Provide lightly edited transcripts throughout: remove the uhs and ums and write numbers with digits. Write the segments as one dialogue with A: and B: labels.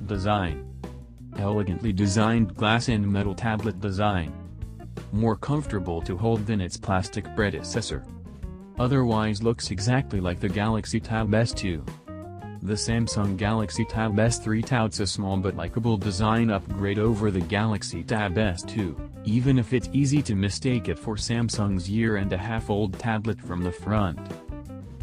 A: design. Elegantly designed glass and metal tablet design. More comfortable to hold than its plastic predecessor. Otherwise looks exactly like the Galaxy Tab S2. The Samsung Galaxy Tab S3 touts a small but likable design upgrade over the Galaxy Tab S2, even if it's easy to mistake it for Samsung's year-and-a-half-old tablet from the front.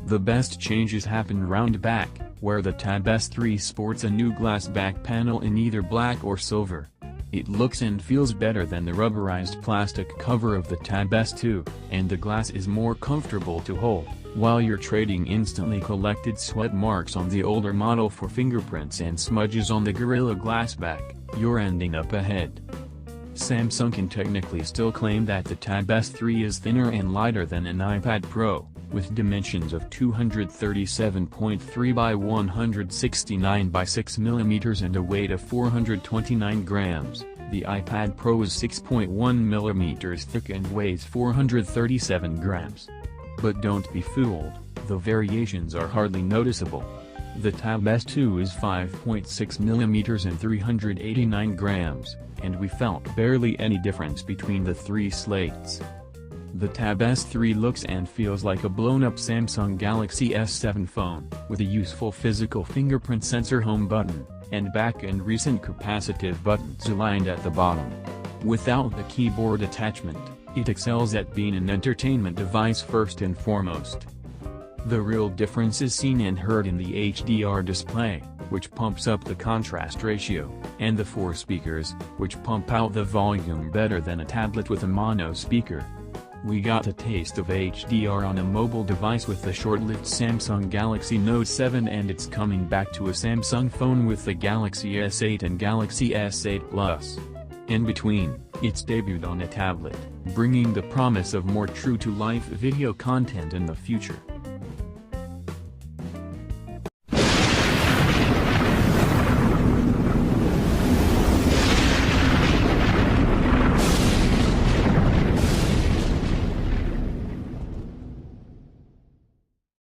A: The best changes happen round back, where the Tab S3 sports a new glass back panel in either black or silver. It looks and feels better than the rubberized plastic cover of the Tab S2, and the glass is more comfortable to hold. While you're trading instantly collected sweat marks on the older model for fingerprints and smudges on the Gorilla Glass back, you're ending up ahead. Samsung can technically still claim that the Tab S3 is thinner and lighter than an iPad Pro, with dimensions of 237.3 by 169 by 6 mm and a weight of 429 grams. The iPad Pro is 6.1 mm thick and weighs 437 grams. But don't be fooled, the variations are hardly noticeable. The Tab S2 is 5.6 mm and 389 grams, and we felt barely any difference between the three slates. The Tab S3 looks and feels like a blown-up Samsung Galaxy S7 phone, with a useful physical fingerprint sensor home button, and back and recent capacitive buttons aligned at the bottom. Without the keyboard attachment, it excels at being an entertainment device first and foremost. The real difference is seen and heard in the HDR display, which pumps up the contrast ratio, and the 4 speakers, which pump out the volume better than a tablet with a mono speaker. We got a taste of HDR on a mobile device with the short-lived Samsung Galaxy Note 7, and it's coming back to a Samsung phone with the Galaxy S8 and Galaxy S8 Plus. In between, it's debuted on a tablet, bringing the promise of more true-to-life video content in the future.